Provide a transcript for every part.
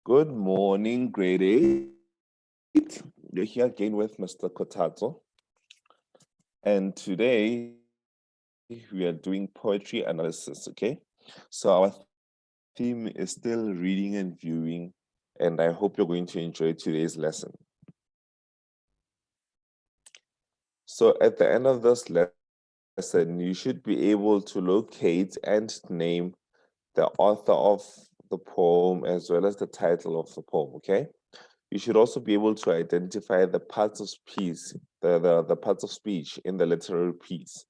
Good morning, grade 8. You're here again with Mr. Kotato. And today we are doing poetry analysis, okay? So our theme is still reading and viewing, and I hope you're going to enjoy today's lesson. So at the end of this lesson, you should be able to locate and name the author of the poem as well as the title of the poem, okay? You should also be able to identify the parts of speech, the parts of speech in the literary piece.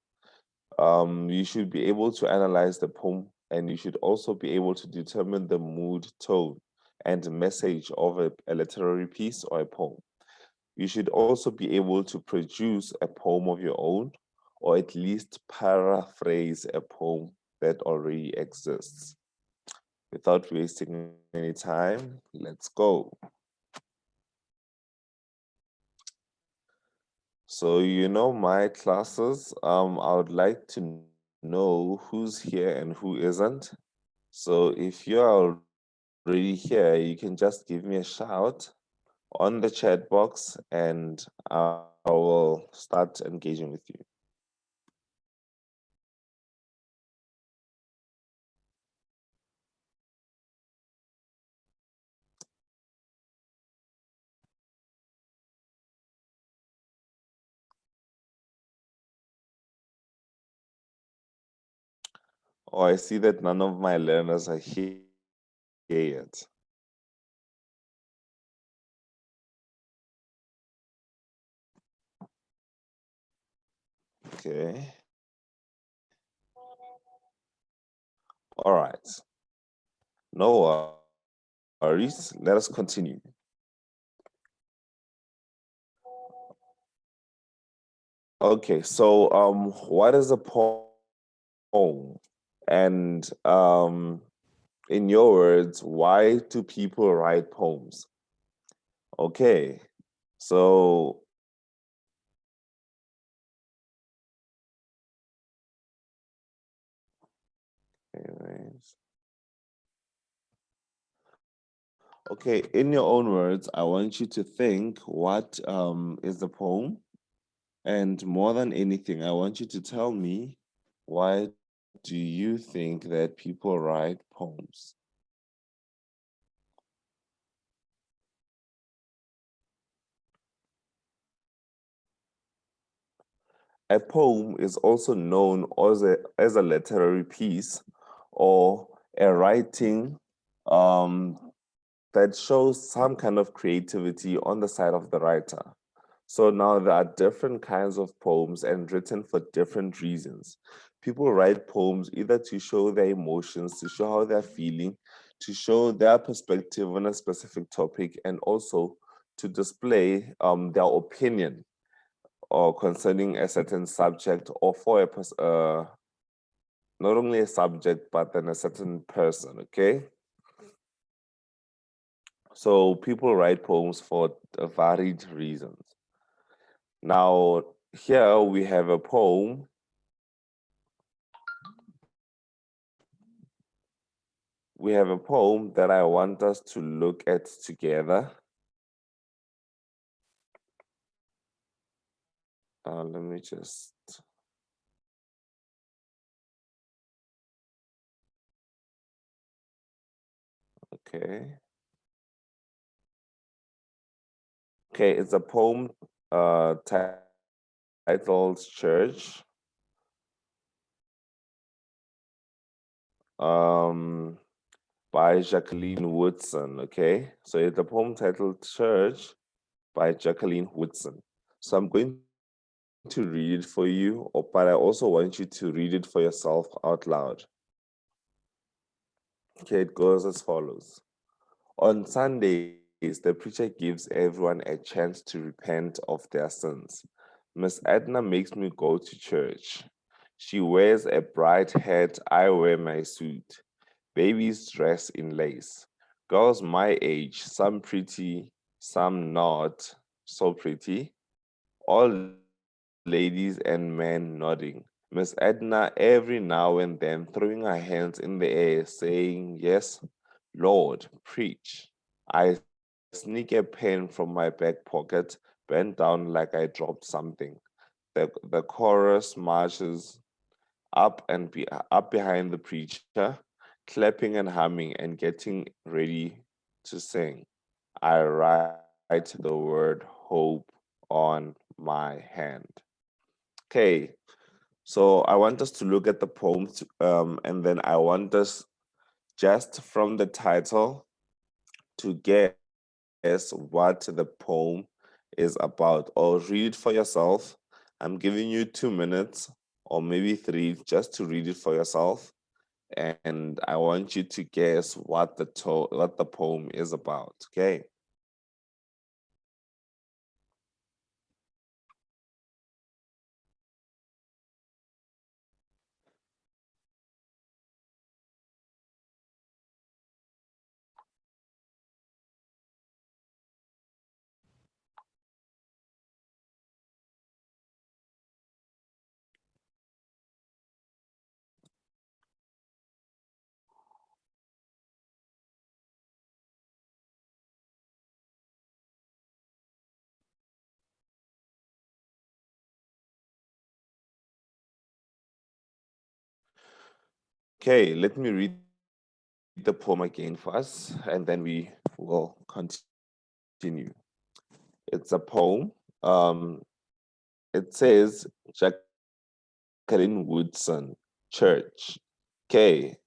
You should be able to analyze the poem, and you should also be able to determine the mood, tone, and message of a literary piece or a poem. You should also be able to produce a poem of your own, or at least paraphrase a poem that already exists. Without wasting any time, let's go. So, my classes, I would like to know who's here and who isn't. So if you're already here, you can just give me a shout on the chat box and I will start engaging with you. Oh, I see that none of my learners are here yet. Okay. All right. No worries. Let us continue. Okay, so what is a poem? And in your words, why do people write poems? Okay, so anyways. Okay, in your own words, I want you to think what is the poem, and more than anything, I want you to tell me why do you think that people write poems? A poem is also known as a literary piece or a writing that shows some kind of creativity on the side of the writer. So now there are different kinds of poems and written for different reasons. People write poems either to show their emotions, to show how they're feeling, to show their perspective on a specific topic, and also to display their opinion or concerning a certain subject or for not only a subject, but then a certain person, okay? So people write poems for varied reasons. Now, here we have a poem. We have a poem that I want us to look at together. Let me just. Okay. Okay, it's a poem titled Church. Um, by Jacqueline Woodson, okay? So it's a poem titled Church by Jacqueline Woodson. So I'm going to read it for you, but I also want you to read it for yourself out loud. Okay, it goes as follows. On Sundays, the preacher gives everyone a chance to repent of their sins. Miss Edna makes me go to church. She wears a bright hat, I wear my suit. Babies dress in lace. Girls my age, some pretty, some not so pretty. All ladies and men nodding. Miss Edna every now and then throwing her hands in the air, saying, Yes, Lord, preach. I sneak a pen from my back pocket, bent down like I dropped something. The chorus marches up behind the preacher, clapping and humming and getting ready to sing. I write the word hope on my hand. Okay, so I want us to look at the poem, and then I want us just from the title to guess what the poem is about, or read it for yourself. I'm giving you 2 minutes or maybe three just to read it for yourself, and I want you to guess what the poem is about. Okay. Okay, let me read the poem again for us, and then we will continue. It's a poem. It says Jacqueline Woodson, Church. Okay.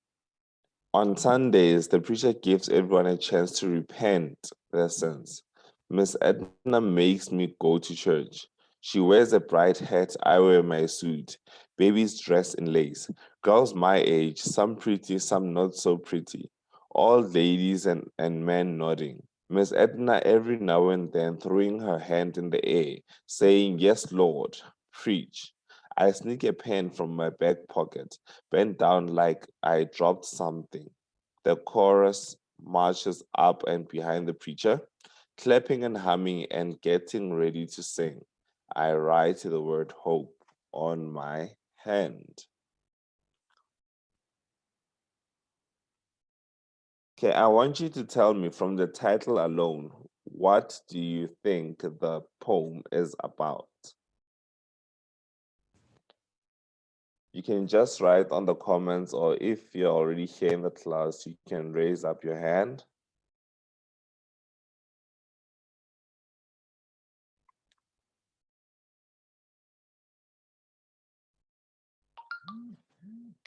On Sundays, the preacher gives everyone a chance to repent their sins. Miss Edna makes me go to church. She wears a bright hat, I wear my suit. Babies dress in lace. Girls my age, some pretty, some not so pretty. All ladies and men nodding. Miss Edna every now and then throwing her hand in the air, saying, Yes, Lord, preach. I sneak a pen from my back pocket, bent down like I dropped something. The chorus marches up and behind the preacher, clapping and humming and getting ready to sing. I write the word hope on my hand. Okay, I want you to tell me from the title alone, what do you think the poem is about? You can just write on the comments, or if you're already here in the class, you can raise up your hand.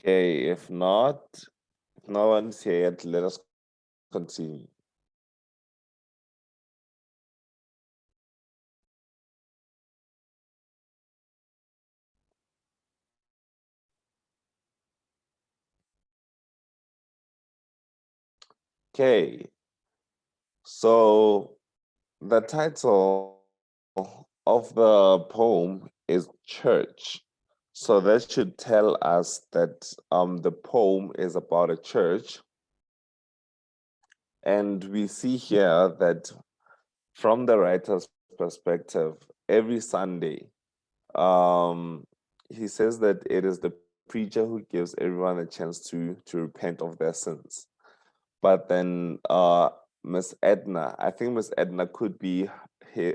Okay, if not, if no one's here yet, let us continue. Okay, so the title of the poem is Church. So that should tell us that the poem is about a church. And we see here that from the writer's perspective, every Sunday, um, he says that it is the preacher who gives everyone a chance to repent of their sins. But then Miss Edna, I think Miss Edna could be his,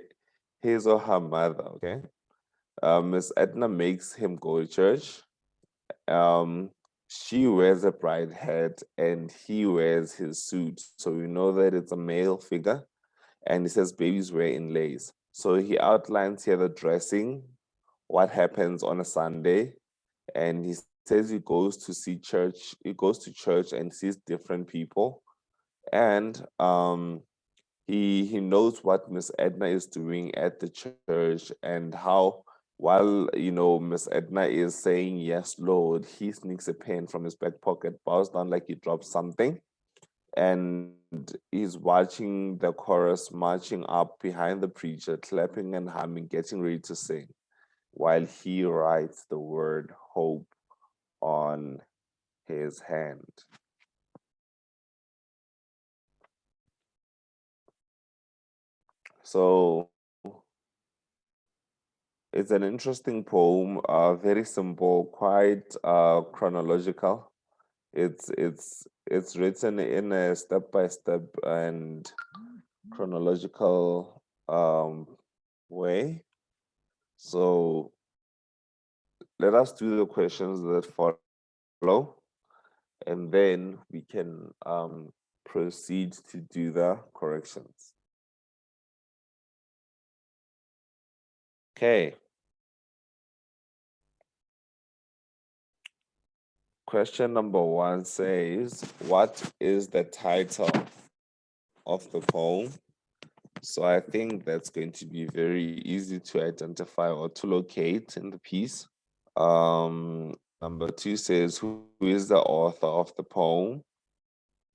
his or her mother, okay? Miss Edna makes him go to church. Um, she wears a bright hat and he wears his suit. So we know that it's a male figure, and he says babies wear in lace. So he outlines here the dressing, what happens on a Sunday, and he says he goes to see church, he goes to church and sees different people, and he knows what Miss Edna is doing at the church, and how while Miss Edna is saying yes, Lord, he sneaks a pen from his back pocket, bows down like he dropped something, and he's watching the chorus marching up behind the preacher, clapping and humming, getting ready to sing, while he writes the word hope on his hand. So it's an interesting poem, very simple, quite chronological. It's written in a step by step, and chronological way. So let us do the questions that follow, and then we can proceed to do the corrections. Okay. Question number 1 says, what is the title of the poem? So I think that's going to be very easy to identify or to locate in the piece. Number 2 says, who is the author of the poem?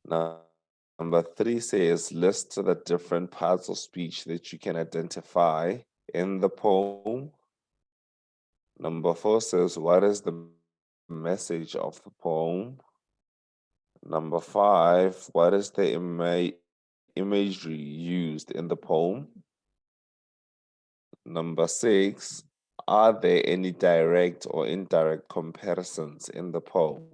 Number 3 says, list the different parts of speech that you can identify in the poem. Number 4 says, what is the message of the poem? Number 5, what is the imagery used in the poem? Number 6, are there any direct or indirect comparisons in the poem?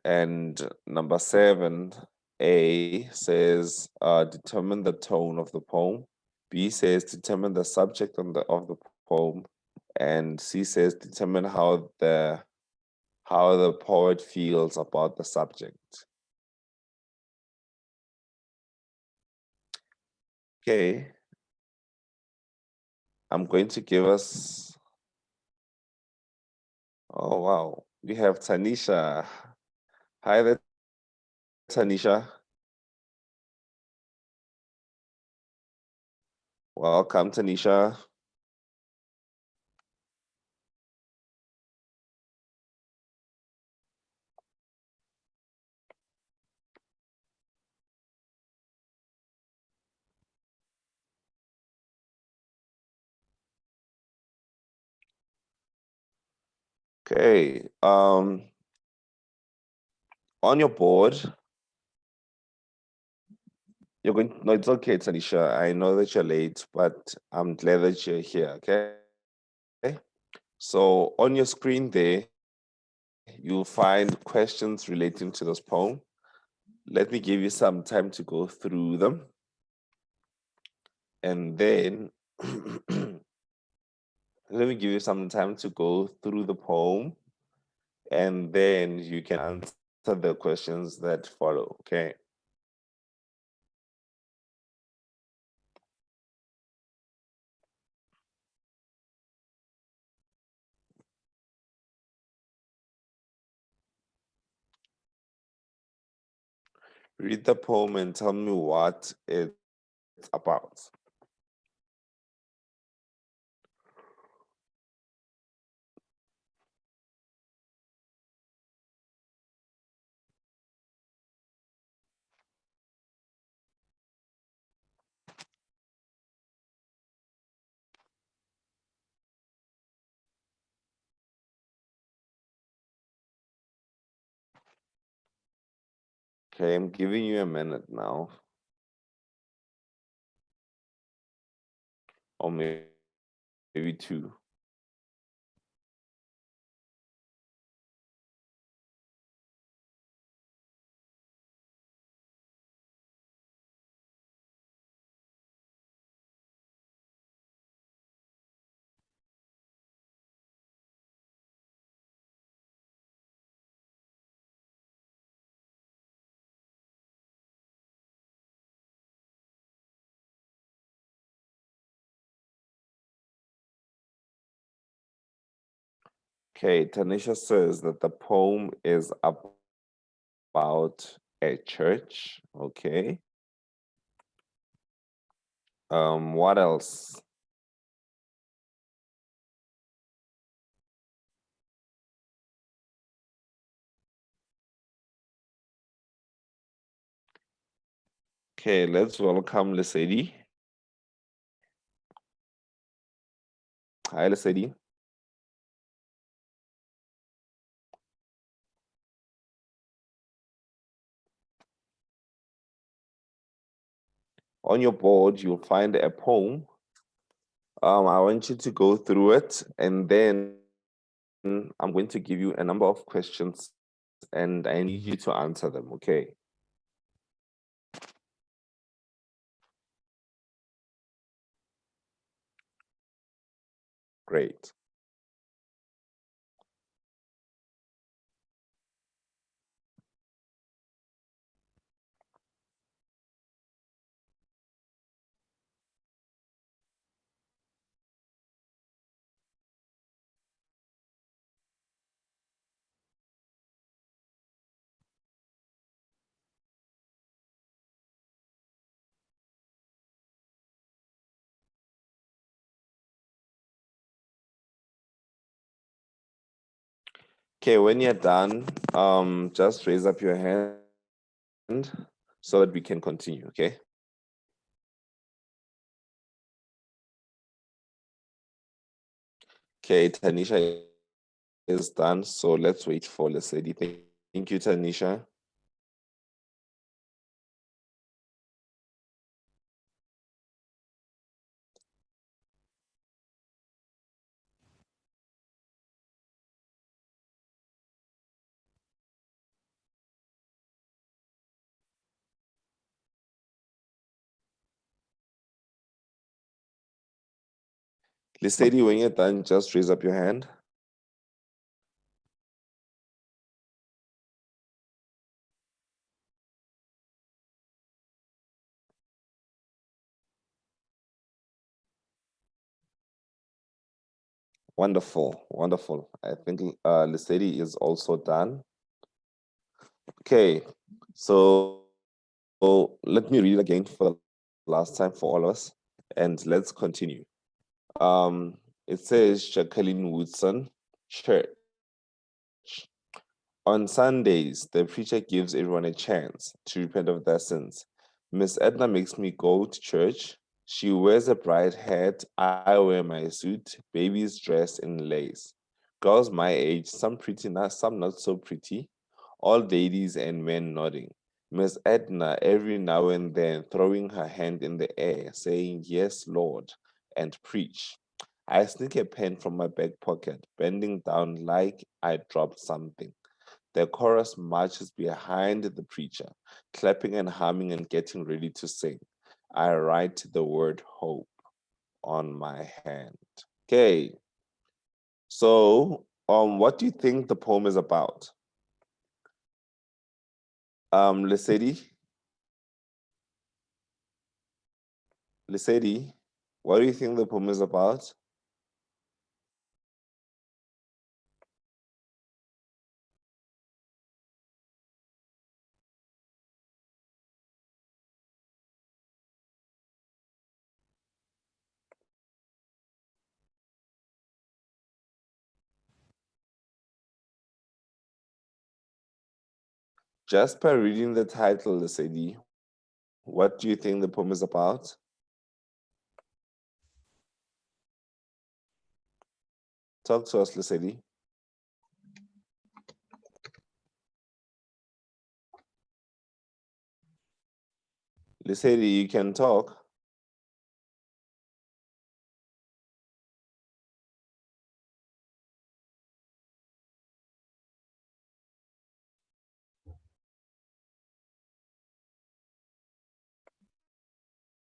And number 7, A says, determine the tone of the poem. B says, determine the subject of the poem. And C says, determine how the poet feels about the subject. Okay. I'm going to give us, oh wow, we have Tanisha. Hi there, Tanisha. Welcome, Tanisha. Okay, on your board, you're going, no, it's okay, Tanisha. I know that you're late, but I'm glad that you're here, okay? So on your screen there, you'll find questions relating to this poem. Let me give you some time to go through them. And then let me give you some time to go through the poem, and then you can answer the questions that follow, okay? Read the poem and tell me what it's about. Okay, I'm giving you a minute now, or maybe two. Okay, Tanisha says that the poem is about a church. Okay. What else? Okay, let's welcome Lesedi. Hi, Lesedi. On your board, you'll find a poem. I want you to go through it, and then I'm going to give you a number of questions, and I need you to answer them, okay? Great. Okay, when you're done, just raise up your hand so that we can continue, okay? Okay, Tanisha is done, so let's wait for Lesedi. Thank you, Tanisha. Lesedi, when you're done, just raise up your hand. Wonderful, wonderful. I think Lesedi is also done. Okay, so let me read it again for the last time for all of us, and let's continue. It says Jacqueline Woodson, Church. On Sundays, the preacher gives everyone a chance to repent of their sins. Miss Edna makes me go to church. She wears a bright hat. I wear my suit. Babies dressed in lace. Girls my age, some pretty, some not so pretty. All ladies and men nodding. Miss Edna every now and then throwing her hand in the air, saying, "Yes, Lord," and preach. I sneak a pen from my back pocket, bending down like I dropped something. The chorus marches behind the preacher, clapping and humming and getting ready to sing. I write the word hope on my hand. Okay, so what do you think the poem is about? Lesedi, what do you think the poem is about? Just by reading the title, Lesedi, what do you think the poem is about? Talk to us, Lesedi. Lesedi, you can talk.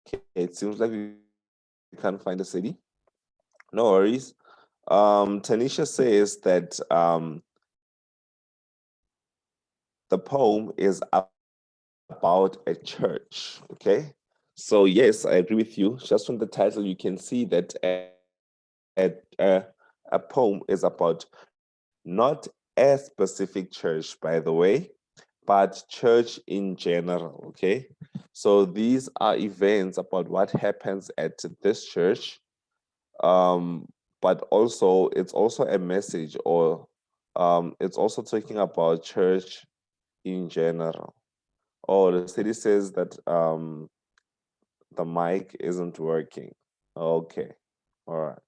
Okay, it seems like we can't find a city. No worries. Tanisha says that the poem is about a church. Okay, so yes, I agree with you. Just from the title, you can see that a poem is about not a specific church, by the way, but church in general. Okay, so these are events about what happens at this church. But also it's also a message, or it's also talking about church in general. Oh, the city says that the mic isn't working. Okay, all right,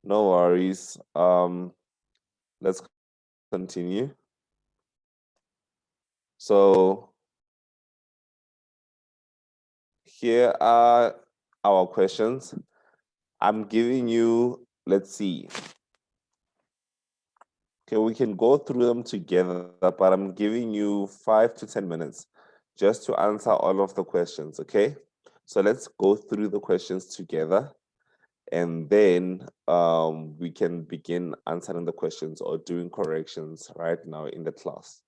no worries. Let's continue. So here are our questions. I'm giving you, let's see. Okay, we can go through them together, but I'm giving you 5 to 10 minutes just to answer all of the questions, okay? So let's go through the questions together. and then we can begin answering the questions or doing corrections right now in the class.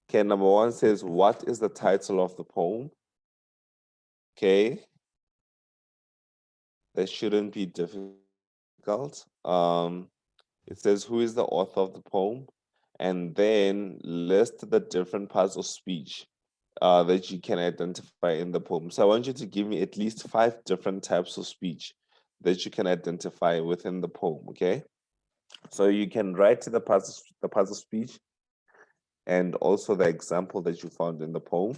Okay, number one says, what is the title of the poem? Okay, that shouldn't be difficult. It says, who is the author of the poem? And then list the different parts of speech that you can identify in the poem. So I want you to give me at least 5 different types of speech that you can identify within the poem, okay? So you can write the parts of speech and also the example that you found in the poem,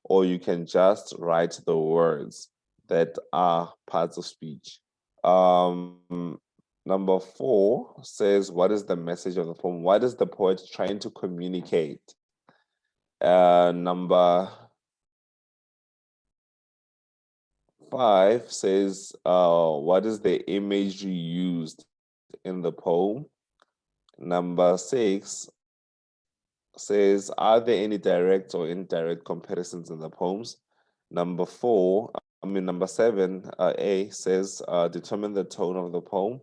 or you can just write the words that are parts of speech. Number 4 says, what is the message of the poem? What is the poet trying to communicate? Number 5 says, what is the imagery used in the poem? Number 6 says, are there any direct or indirect comparisons in the poems? Number 7, A says, determine the tone of the poem.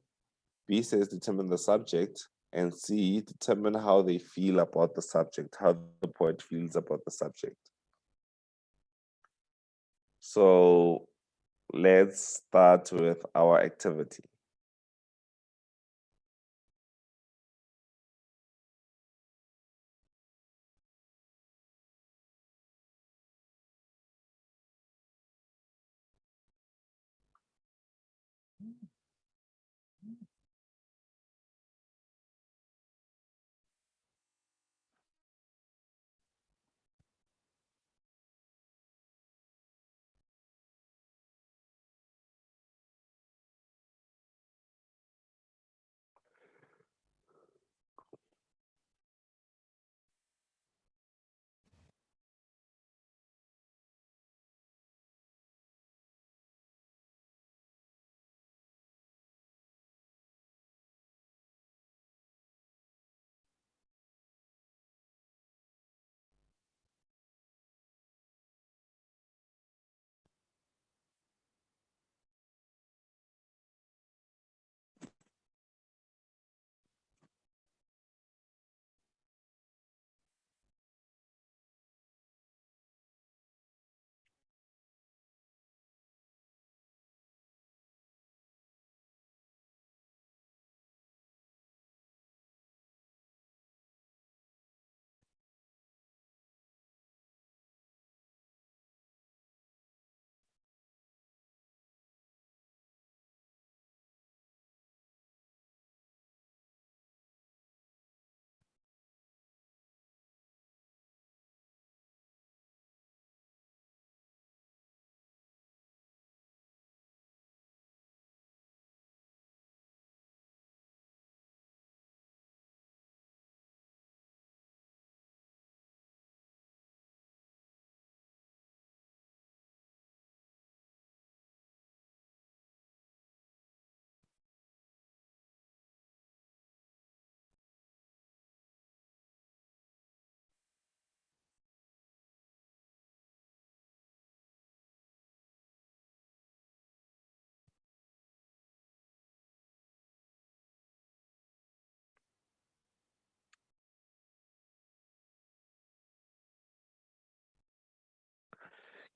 B says, determine the subject. And C, determine how they feel about the subject, how the poet feels about the subject. So let's start with our activity.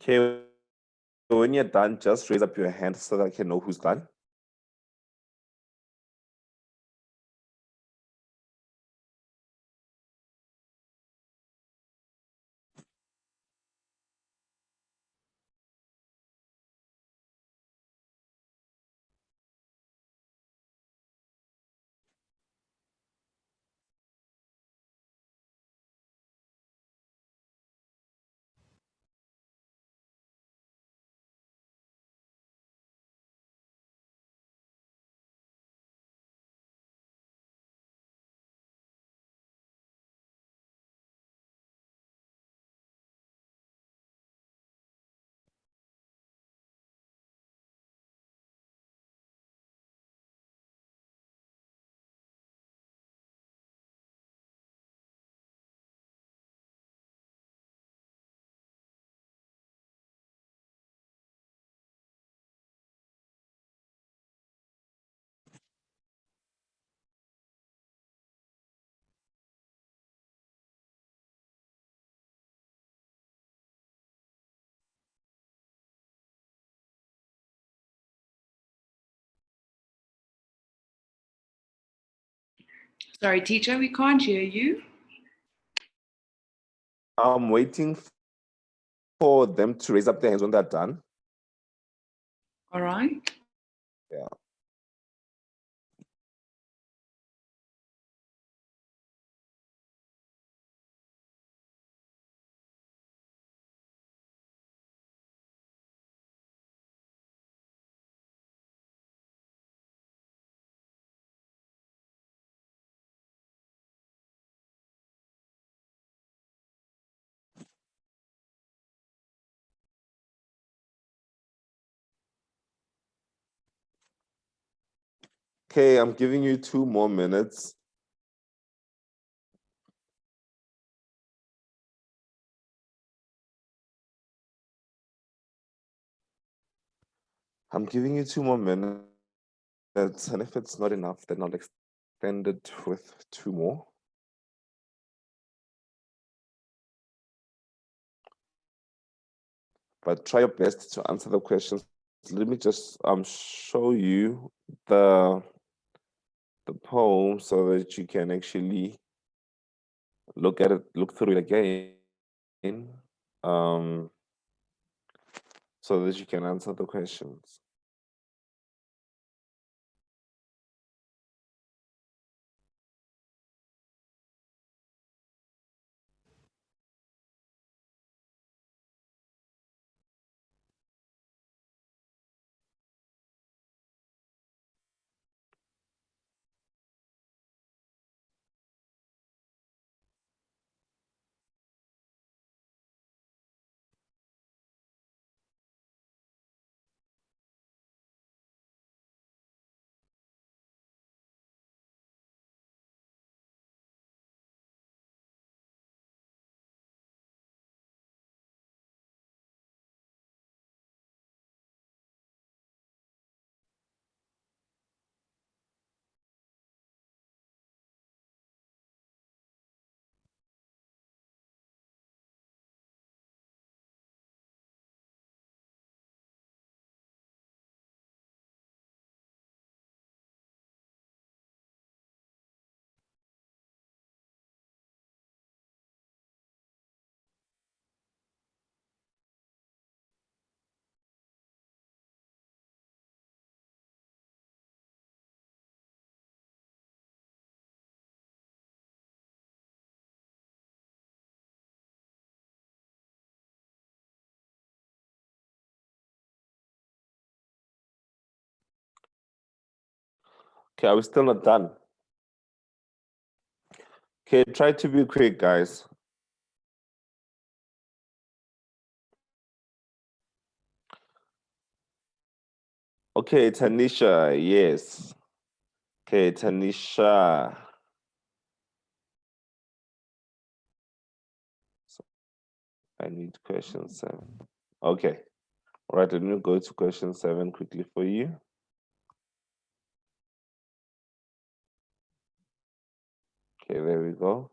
Okay, when you're done, just raise up your hand so that I can know who's done. Sorry, teacher, we can't hear you. I'm waiting for them to raise up their hands when they're done. All right. Yeah. Okay, I'm giving you 2 more minutes. I'm giving you 2 more minutes, and if it's not enough, then I'll extend it with 2 more. But try your best to answer the questions. Let me just show you the poem so that you can actually look at it, look through it again, so that you can answer the questions. Okay, are we still not done? Okay, try to be quick, guys. Okay, Tanisha, yes. Okay, Tanisha. So I need question 7. Okay. All right, let me go to question 7 quickly for you. Okay, there we go.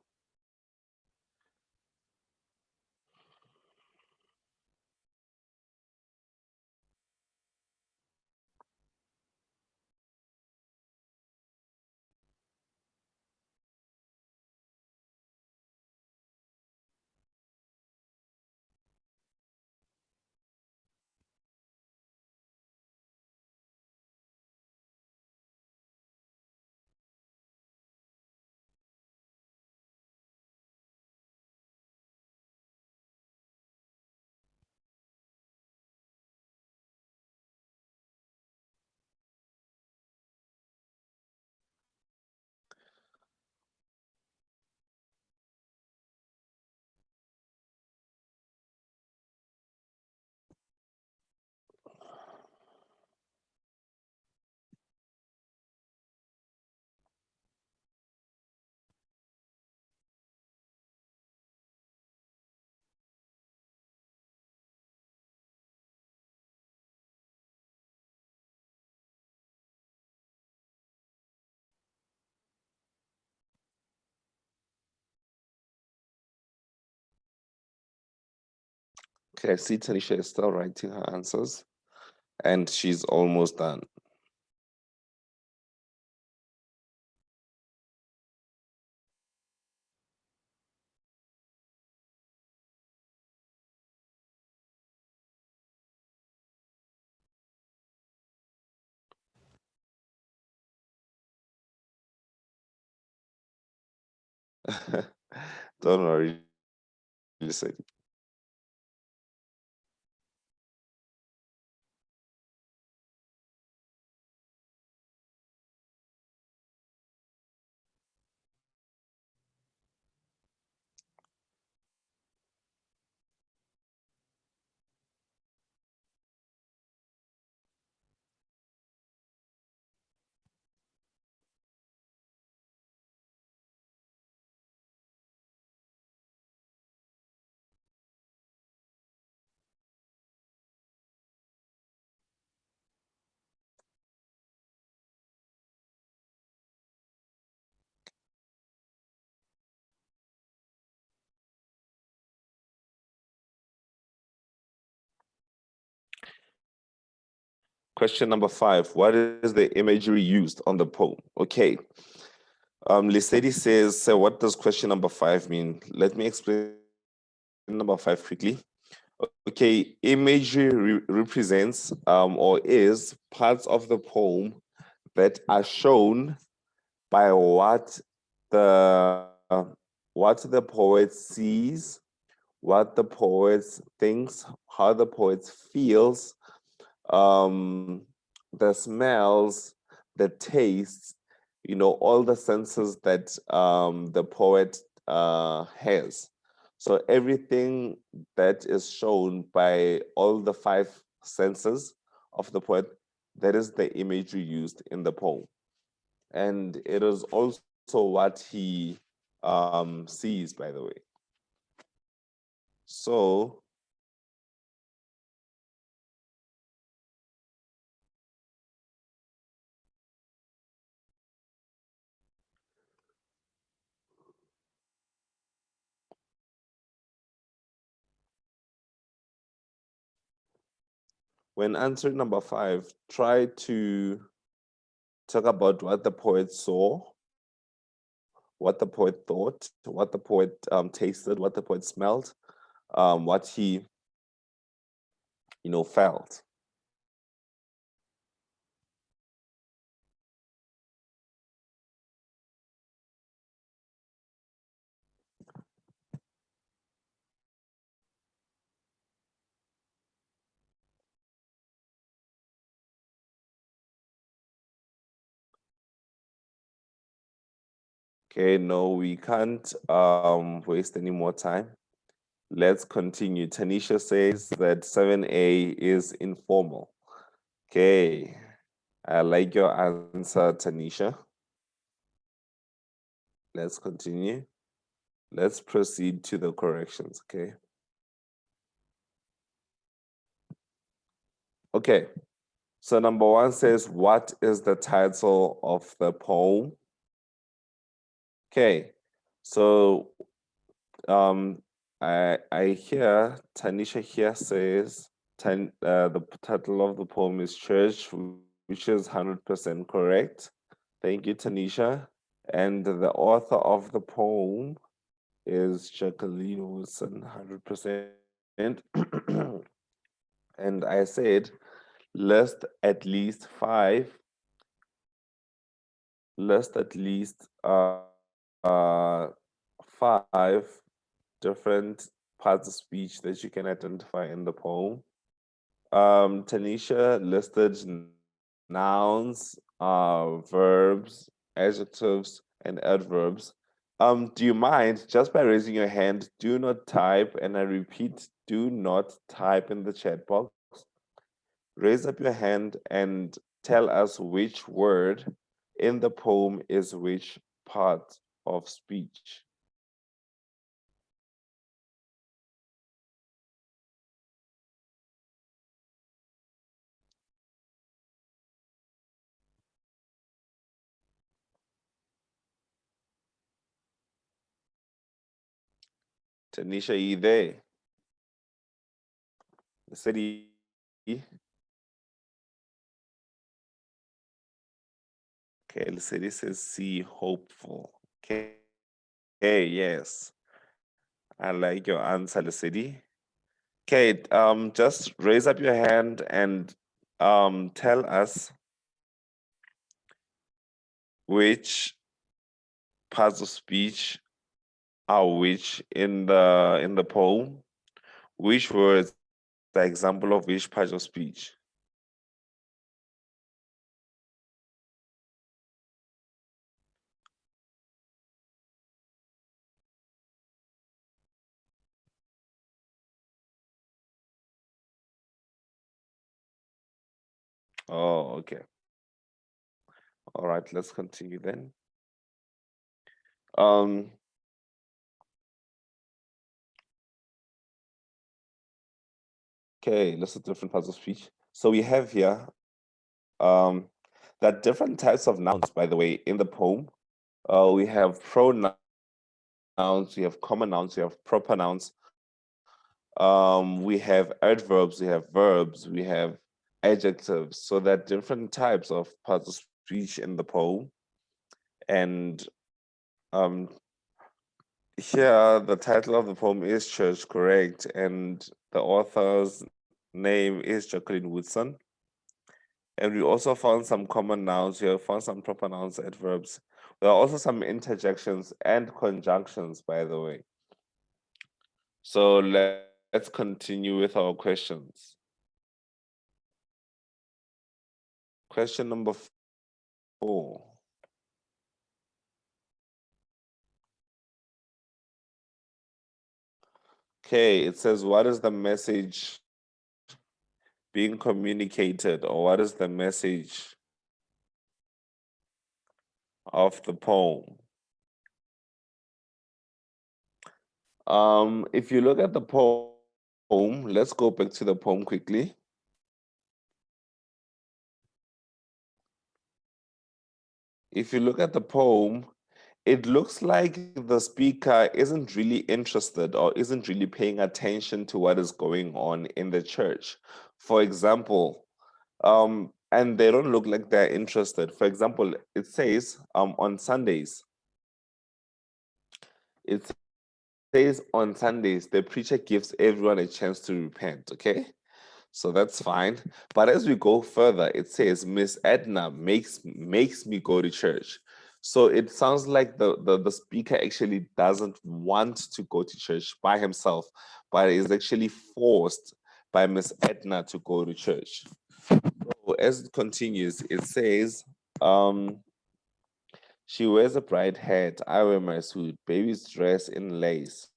Okay, I see Tanisha is still writing her answers, and she's almost done. Don't worry, listen. Question number 5. What is the imagery used on the poem? Okay. Lisedi says, so what does question number 5 mean? Let me explain number 5 quickly. Okay, imagery represents or is parts of the poem that are shown by the what the poet sees, what the poet thinks, how the poet feels, the smells, the tastes, all the senses that the poet has. So everything that is shown by all the 5 senses of the poet, that is the imagery used in the poem. And it is also what he sees, by the way. So when answering number 5, try to talk about what the poet saw, what the poet thought, what the poet tasted, what the poet smelled, what he, felt. Okay, no, we can't waste any more time. Let's continue. Tanisha says that 7A is informal. Okay, I like your answer, Tanisha. Let's continue. Let's proceed to the corrections, okay? Okay, so number 1 says, what is the title of the poem? Okay, so I hear Tanisha here says the title of the poem is Church, which is 100% correct. Thank you, Tanisha. And the author of the poem is Jacqueline Wilson, 100%. And I said, list at least five uh, 5 different parts of speech that you can identify in the poem. Tanisha listed nouns, verbs, adjectives, and adverbs. Do you mind, just by raising your hand, do not type, and I repeat, do not type in the chat box. Raise up your hand and tell us which word in the poem is which part of speech. Tanisha, you there? The city. Okay, the city says C, hopeful. Okay, yes. I like your answer, the city. Okay, just raise up your hand and tell us which parts of speech are which in the poem? Which words are example of which part of speech? Oh, okay. All right, let's continue then. Um, okay, let's do different parts of speech. So we have here there are different types of nouns, by the way, in the poem. We have pronouns, we have common nouns, we have proper nouns. We have adverbs, we have verbs, we have adjectives. So there are different types of parts of speech in the poem. And um, here, the title of the poem is Church, correct? And the author's name is Jacqueline Woodson. And we also found some common nouns. We have found some proper nouns, adverbs. There are also some interjections and conjunctions, by the way. So let's continue with our questions. Question number 4. Okay, it says, what is the message being communicated, or what is the message of the poem? If you look at the poem, let's go back to the poem quickly. If you look at the poem, it looks like the speaker isn't really interested or isn't really paying attention to what is going on in the church. For example, and they don't look like they're interested. For example, it says on Sundays, it says on Sundays, the preacher gives everyone a chance to repent, okay? So that's fine. But as we go further, it says Miss Edna makes me go to church. So it sounds like the speaker actually doesn't want to go to church by himself, but is actually forced by Miss Edna to go to church. So as it continues, it says, she wears a bright hat, I wear my suit, baby's dress in lace.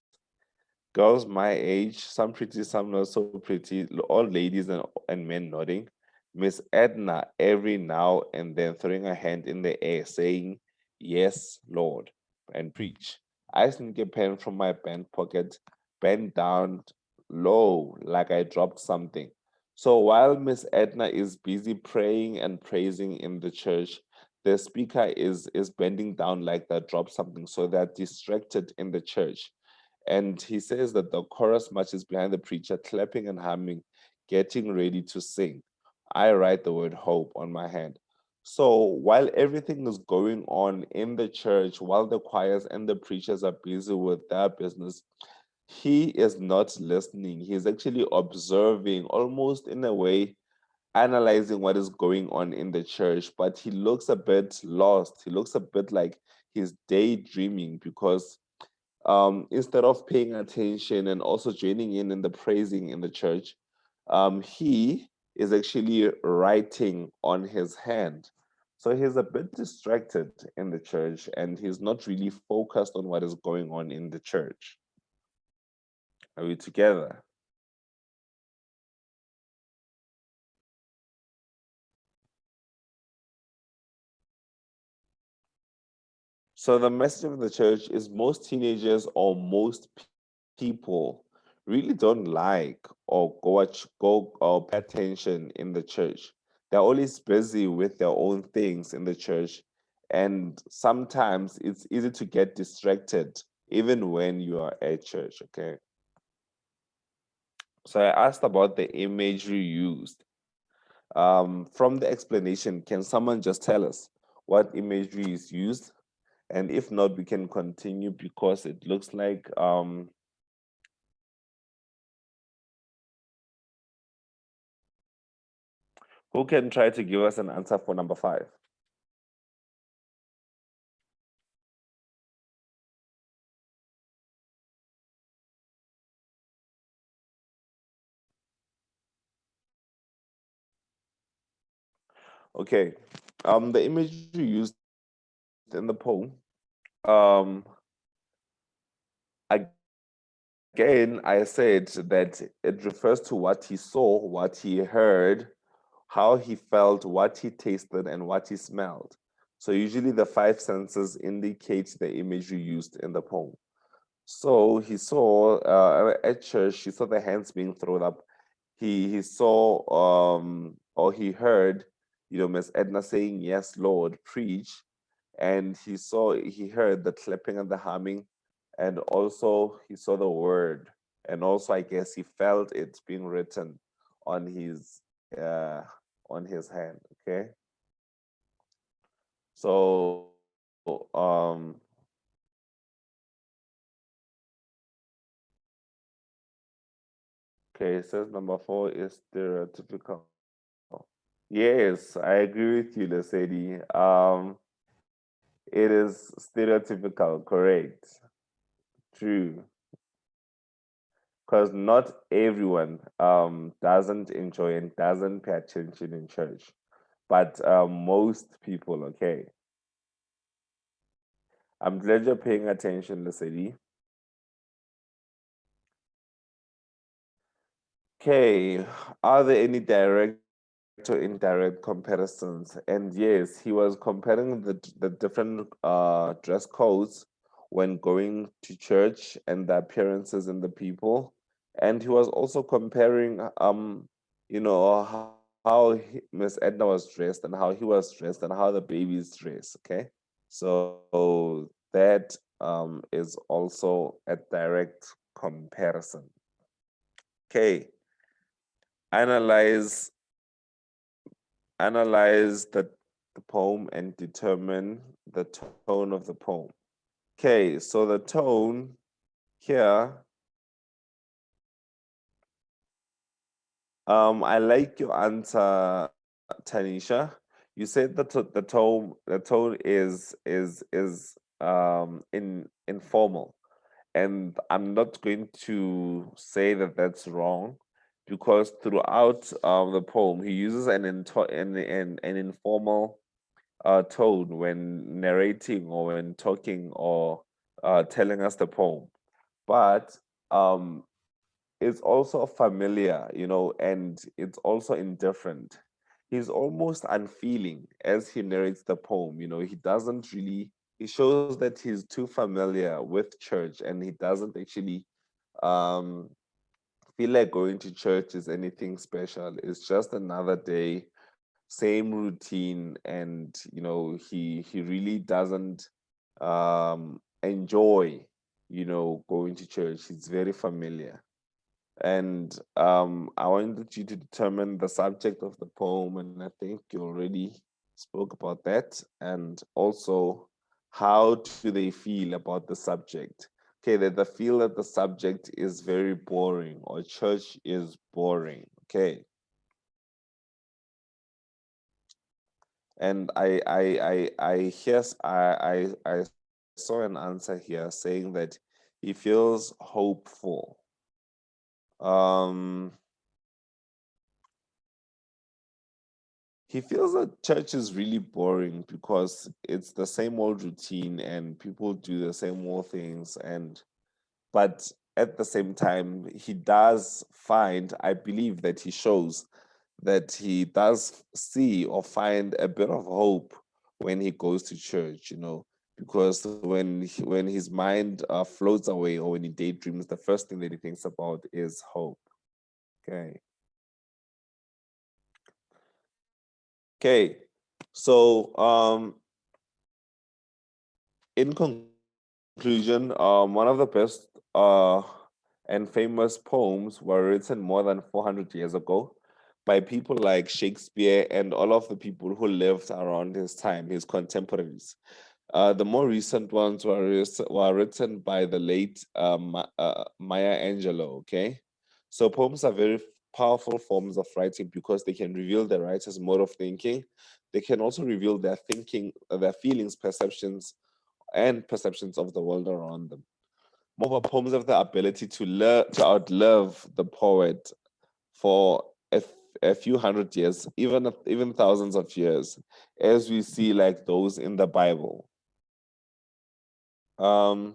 Girls my age, some pretty, some not so pretty, all ladies and men nodding. Miss Edna every now and then throwing her hand in the air, saying, Yes, Lord, and preach. I sneak a pen from my pant pocket, bend down low like I dropped something. So while Miss Edna is busy praying and praising in the church, the speaker is bending down like that dropped something. So they're distracted in the church. And he says that the chorus marches behind the preacher, clapping and humming, getting ready to sing. I write the word hope on my hand. So while everything is going on in the church, while the choirs and the preachers are busy with their business, he is not listening. He's actually observing, almost in a way, analyzing what is going on in the church, but he looks a bit lost. He looks a bit like he's daydreaming because instead of paying attention and also joining in the praising in the church, he is actually writing on his hand. So he's a bit distracted in the church and he's not really focused on what is going on in the church. Are we together? So the message of the church is most teenagers or most people really don't like or go or pay attention in the church. They're always busy with their own things in the church, and sometimes it's easy to get distracted even when you are at church. Okay. So I asked about the imagery used. From the explanation, can someone just tell us what imagery is used? And if not, we can continue because it looks like who can try to give us an answer for number 5? Okay. The imagery used in the poem, um, again, I said that it refers to what he saw, what he heard, how he felt, what he tasted, and what he smelled. So usually the five senses indicate the imagery used in the poem. So he saw at church, he saw the hands being thrown up. He saw or he heard, Miss Edna saying, "Yes, Lord, preach." And he heard the clapping and the humming, and also he saw the word, and also I guess he felt it being written on uh on his hand. Okay. So okay, it says number four is stereotypical. Yes, I agree with you, Lesedi. It is stereotypical, correct. True. Because not everyone doesn't enjoy and doesn't pay attention in church. But most people, okay. I'm glad you're paying attention, Lesedi. Okay, are there any direct or indirect comparisons? And yes, he was comparing the different dress codes when going to church and the appearances in the people, and he was also comparing how Miss Edna was dressed and how he was dressed and how the baby's dressed. Okay, so that is also a direct comparison. Okay, analyze analyze the poem and determine the tone of the poem. Okay, so the tone here, I like your answer, Tanisha. You said the tone is informal, and I'm not going to say that that's wrong, because throughout the poem he uses an informal tone when narrating or when talking or telling us the poem. But it's also familiar, and it's also indifferent. He's almost unfeeling as he narrates the poem. He doesn't really, he shows that he's too familiar with church, and he doesn't actually um, feel like going to church is anything special. It's just another day, same routine, and he really doesn't enjoy going to church. He's very familiar. And I wanted you to determine the subject of the poem, and I think you already spoke about that. And also, how do they feel about the subject? Okay, that they feel that the subject is very boring or church is boring. Okay, and I saw an answer here saying that he feels hopeful. Um, He feels that church is really boring because it's the same old routine and people do the same old things. But at the same time, he does find, I believe that he shows that he does see or find a bit of hope when he goes to church, because when his mind floats away or when he daydreams, the first thing that he thinks about is hope. Okay. Okay. So in conclusion, one of the best and famous poems were written more than 400 years ago by people like Shakespeare and all of the people who lived around his time, his contemporaries. The more recent ones were written by the late Maya Angelou. Okay, so poems are very powerful forms of writing because they can reveal the writer's mode of thinking. They can also reveal their thinking, their feelings, perceptions, and perceptions of the world around them. Moreover, poems have the ability to outlive the poet for a few hundred years, even thousands of years, as we see like those in the Bible. I'm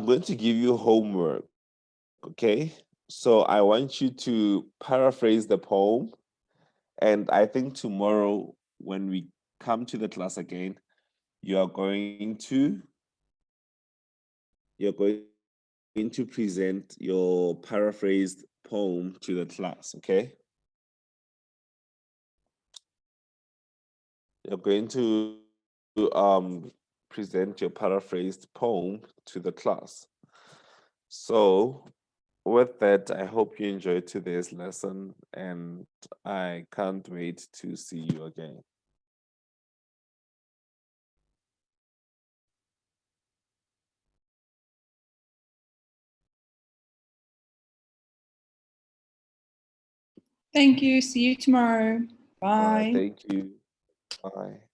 going to give you homework, okay? So I want you to paraphrase the poem, and I think tomorrow when we come to the class again, you're going to present your paraphrased poem to the class, okay? You're going to present your paraphrased poem to the class. So with that, I hope you enjoyed today's lesson, and I can't wait to see you again. Thank you. See you tomorrow. All right, Bye. thank you. Bye.